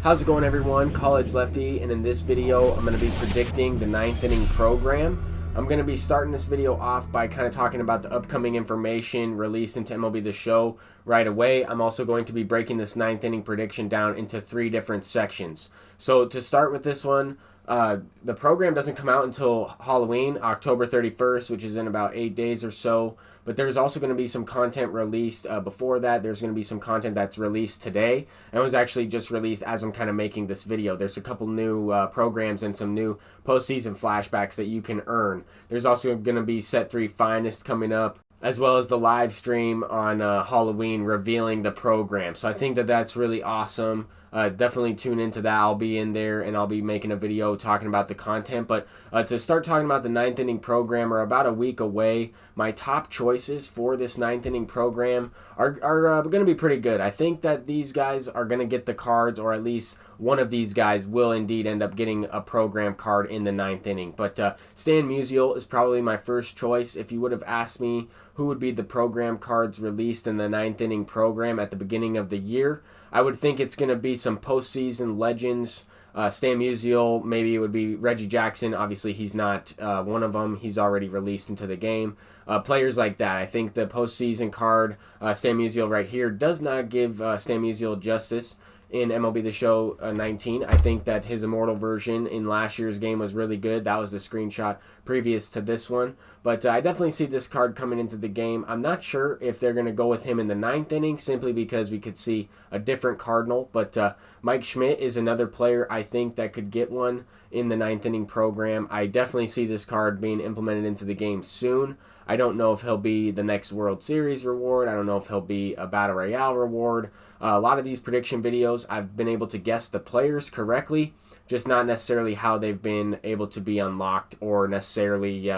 How's it going, everyone? College Lefty, and in this video I'm going to be predicting the ninth inning program. I'm going to be starting this video off by kind of talking about the upcoming information released into MLB The Show right away. I'm also going to be breaking this ninth inning prediction down into 3 different sections. So to start with this one, the program doesn't come out until Halloween, October 31st, which is in about 8 days or so. But there's also going to be some content released before that. There's going to be some content that's released today. And it was actually just released as I'm kind of making this video. There's a couple new programs and some new postseason flashbacks that you can earn. There's also going to be Set 3 Finest coming up, as well as the live stream on Halloween revealing the program. So I think that that's really awesome. Definitely tune into that. I'll be in there and I'll be making a video talking about the content. But to start talking about the ninth inning program, are about a week away. My top choices for this ninth inning program are going to be pretty good. I think that these guys are going to get the cards, or at least one of these guys will indeed end up getting a program card in the ninth inning. But Stan Musial is probably my first choice. If you would have asked me who would be the program cards released in the ninth inning program at the beginning of the year, I would think it's going to be some postseason legends. Stan Musial, maybe it would be Reggie Jackson. Obviously, he's not one of them. He's already released into the game. Players like that. I think the postseason card, Stan Musial right here, does not give Stan Musial justice in MLB The Show 19. I think that his Immortal version in last year's game was really good. That was the screenshot previous to this one. But I definitely see this card coming into the game. I'm not sure if they're going to go with him in the ninth inning, simply because we could see a different Cardinal. But Mike Schmidt is another player I think that could get one in the ninth inning program. I definitely see this card being implemented into the game soon. I don't know if he'll be the next World Series reward. I don't know if he'll be a Battle Royale reward. A lot of these prediction videos, I've been able to guess the players correctly, just not necessarily how they've been able to be unlocked, or necessarily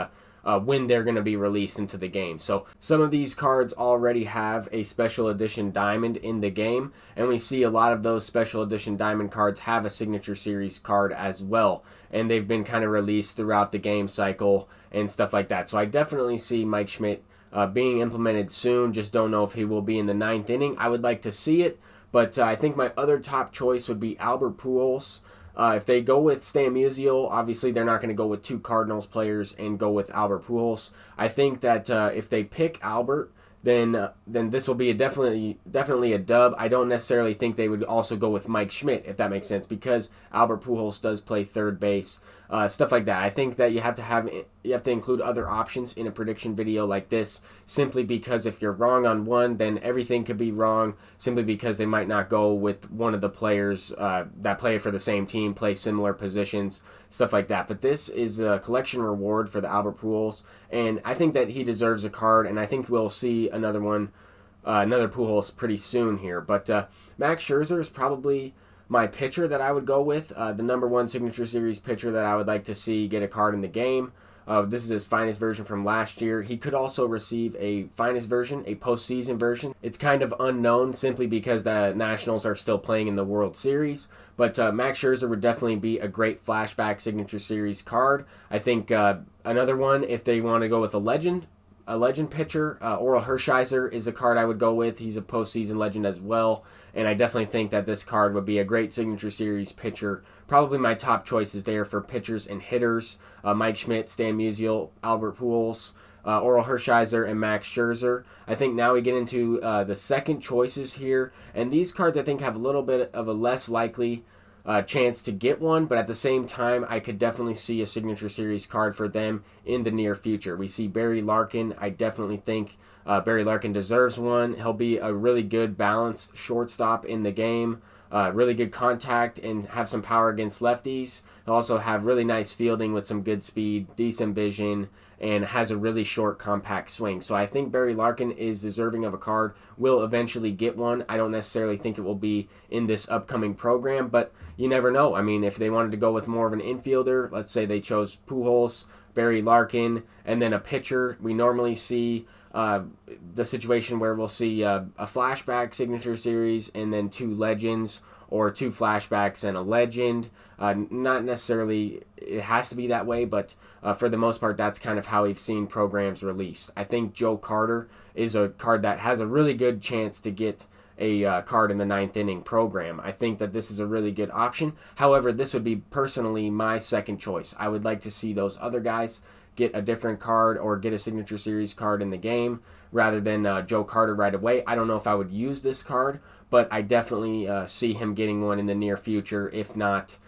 when they're going to be released into the game. So some of these cards already have a special edition diamond in the game, and we see a lot of those special edition diamond cards have a signature series card as well, and they've been kind of released throughout the game cycle and stuff like that. So I definitely see Mike Schmidt being implemented soon. Just don't know if he will be in the ninth inning. I would like to see it, but I think my other top choice would be Albert Pujols. If they go with Stan Musial, obviously they're not going to go with 2 Cardinals players and go with Albert Pujols. I think that if they pick Albert, then this will be definitely a dub. I don't necessarily think they would also go with Mike Schmidt, if that makes sense, because Albert Pujols does play third base, stuff like that. I think that you have to include other options in a prediction video like this, simply because if you're wrong on one, then everything could be wrong, simply because they might not go with one of the players that play for the same team, play similar positions, stuff like that. But this is a collection reward for the Albert Pujols, and I think that he deserves a card, and I think we'll see another one, another Pujols pretty soon here. But Max Scherzer is probably my pitcher that I would go with, the number 1 signature series pitcher that I would like to see get a card in the game. This is his finest version from last year. He could also receive a finest version, a postseason version. It's kind of unknown, simply because the Nationals are still playing in the World Series. But Max Scherzer would definitely be a great flashback signature series card. I think another one, if they want to go with a legend pitcher, Oral Hershiser is a card I would go with. He's a postseason legend as well, and I definitely think that this card would be a great signature series pitcher. Probably my top choices there for pitchers and hitters: Mike Schmidt, Stan Musial, Albert Pujols, Oral Hershiser, and Max Scherzer. I think now we get into the second choices here, and these cards I think have a little bit of a less likely chance to get one, but at the same time, I could definitely see a signature series card for them in the near future. We see Barry Larkin. I definitely think Barry Larkin deserves one. He'll be a really good balanced shortstop in the game, really good contact, and have some power against lefties. He'll also have really nice fielding with some good speed, decent vision, and has a really short, compact swing. So I think Barry Larkin is deserving of a card, will eventually get one. I don't necessarily think it will be in this upcoming program, but you never know. I mean, if they wanted to go with more of an infielder, let's say they chose Pujols, Barry Larkin, and then a pitcher, we normally see the situation where we'll see a flashback signature series and then 2 legends, or 2 flashbacks and a legend. Not necessarily it has to be that way, but for the most part, that's kind of how we've seen programs released. I think Joe Carter is a card that has a really good chance to get a card in the ninth inning program. I think that this is a really good option. However, this would be personally my second choice. I would like to see those other guys get a different card or get a signature series card in the game rather than Joe Carter right away. I don't know if I would use this card, but I definitely see him getting one in the near future, if not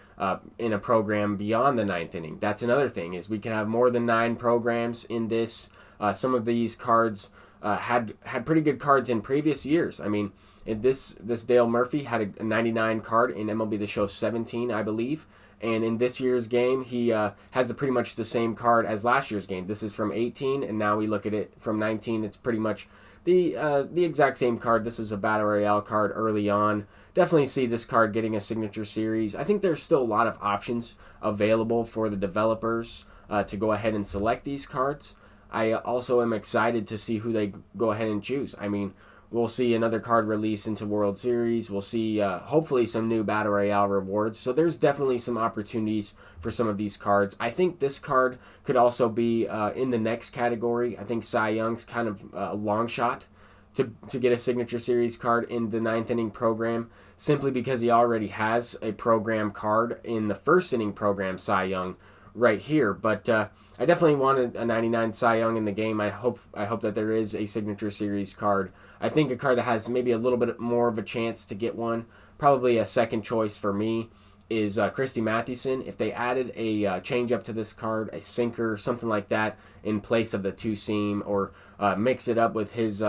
in a program beyond the ninth inning. That's another thing, is we can have more than 9 programs in this. Some of these cards had pretty good cards in previous years. I mean, this Dale Murphy had a 99 card in MLB The Show 17, I believe. And in this year's game, he has pretty much the same card as last year's game. This is from 18, and now we look at it from 19. It's pretty much the exact same card. This is a Battle Royale card early on. Definitely see this card getting a signature series. I think there's still a lot of options available for the developers to go ahead and select these cards. I also am excited to see who they go ahead and choose. I mean, we'll see another card release into World Series. We'll see hopefully some new Battle Royale rewards. So there's definitely some opportunities for some of these cards. I think this card could also be in the next category. I think Cy Young's kind of a long shot to get a signature series card in the ninth inning program, simply because he already has a program card in the first inning program Cy Young right here. But I definitely wanted a 99 Cy Young in the game. I hope that there is a signature series card. I think a card that has maybe a little bit more of a chance to get one, probably a second choice for me, is Christy Mathewson. If they added a changeup to this card, a sinker, something like that, in place of the two seam, or mix it up with his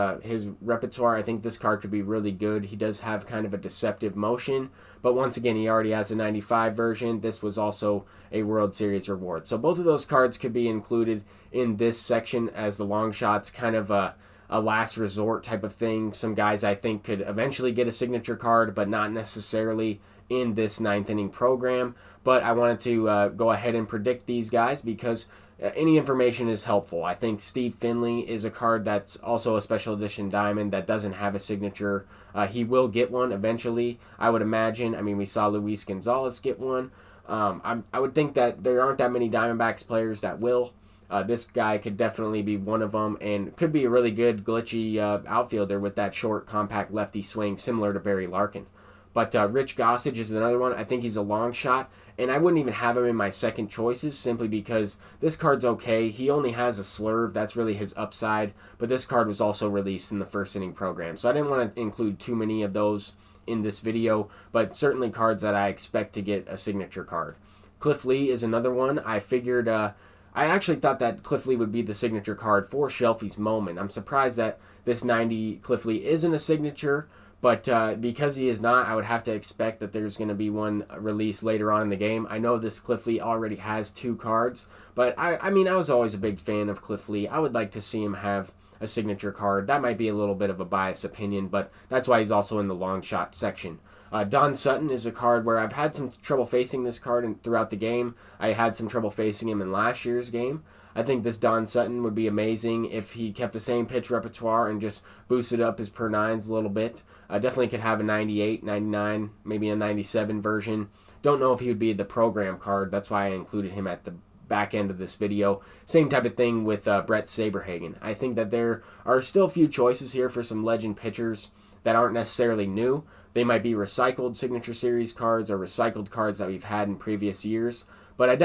repertoire, I think this card could be really good. He does have kind of a deceptive motion, but once again, he already has a 95 version. This was also a World Series reward. So both of those cards could be included in this section as the long shots, kind of a last resort type of thing. Some guys I think could eventually get a signature card, but not necessarily in this ninth inning program. But I wanted to go ahead and predict these guys because any information is helpful. I think Steve Finley is a card that's also a special edition diamond that doesn't have a signature. He will get one eventually, I would imagine. I mean, we saw Luis Gonzalez get one. I would think that there aren't that many Diamondbacks players that will. This guy could definitely be one of them, and could be a really good glitchy outfielder with that short, compact lefty swing, similar to Barry Larkin. But Rich Gossage is another one. I think he's a long shot, and I wouldn't even have him in my second choices simply because this card's okay. He only has a slurve. That's really his upside, but this card was also released in the first inning program, so I didn't want to include too many of those in this video, but certainly cards that I expect to get a signature card. Cliff Lee is another one. I figured... I actually thought that Cliff Lee would be the signature card for Shelfie's Moment. I'm surprised that this 90 Cliff Lee isn't a signature, but because he is not, I would have to expect that there's going to be one released later on in the game. I know this Cliff Lee already has 2 cards, but I mean, I was always a big fan of Cliff Lee. I would like to see him have a signature card. That might be a little bit of a biased opinion, but that's why he's also in the long shot section. Don Sutton is a card where I've had some trouble facing this card throughout the game. I had some trouble facing him in last year's game. I think this Don Sutton would be amazing if he kept the same pitch repertoire and just boosted up his per nines a little bit. Definitely could have a 98, 99, maybe a 97 version. Don't know if he would be the program card. That's why I included him at the back end of this video. Same type of thing with Brett Saberhagen. I think that there are still a few choices here for some legend pitchers that aren't necessarily new. They might be recycled signature series cards or recycled cards that we've had in previous years. But I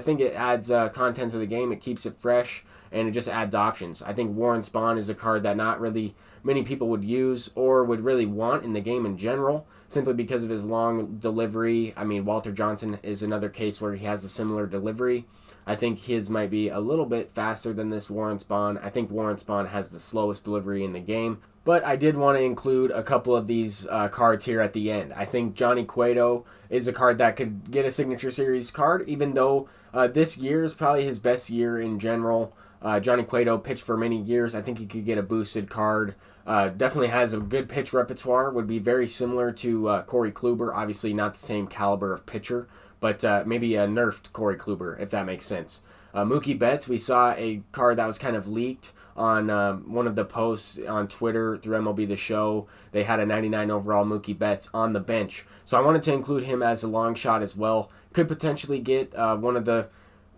think it adds content to the game. It keeps it fresh, and it just adds options. I think Warren Spahn is a card that not really many people would use or would really want in the game in general, simply because of his long delivery. I mean, Walter Johnson is another case where he has a similar delivery. I think his might be a little bit faster than this Warren Spahn. I think Warren Spahn has the slowest delivery in the game. But I did want to include a couple of these cards here at the end. I think Johnny Cueto is a card that could get a signature series card, even though this year is probably his best year in general. Johnny Cueto pitched for many years. I think he could get a boosted card. Definitely has a good pitch repertoire. Would be very similar to Corey Kluber. Obviously not the same caliber of pitcher, but maybe a nerfed Corey Kluber, if that makes sense. Mookie Betts, we saw a card that was kind of leaked on one of the posts on Twitter through MLB The Show. They had a 99 overall Mookie Betts on the bench. So I wanted to include him as a long shot as well. Could potentially get one of the,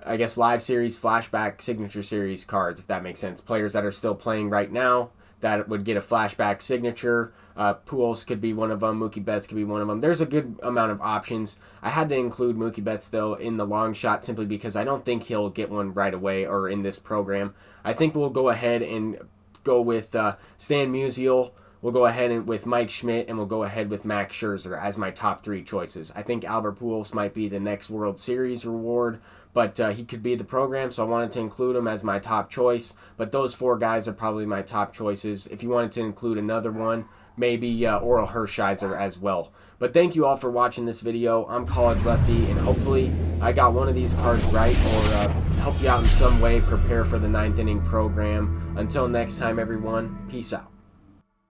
I guess, live series, flashback, signature series cards, if that makes sense. Players that are still playing right now that would get a flashback signature. Pujols could be one of them. Mookie Betts could be one of them. There's a good amount of options. I had to include Mookie Betts, though, in the long shot simply because I don't think he'll get one right away or in this program. I think we'll go ahead and go with Stan Musial. We'll go ahead with Mike Schmidt, and we'll go ahead with Max Scherzer as my top 3 choices. I think Albert Pujols might be the next World Series reward, but he could be the program, so I wanted to include him as my top choice. But those 4 guys are probably my top choices. If you wanted to include another one, maybe Oral Hershiser as well. But thank you all for watching this video. I'm College Lefty, and hopefully I got one of these cards right or helped you out in some way prepare for the 9th inning program. Until next time, everyone, peace out.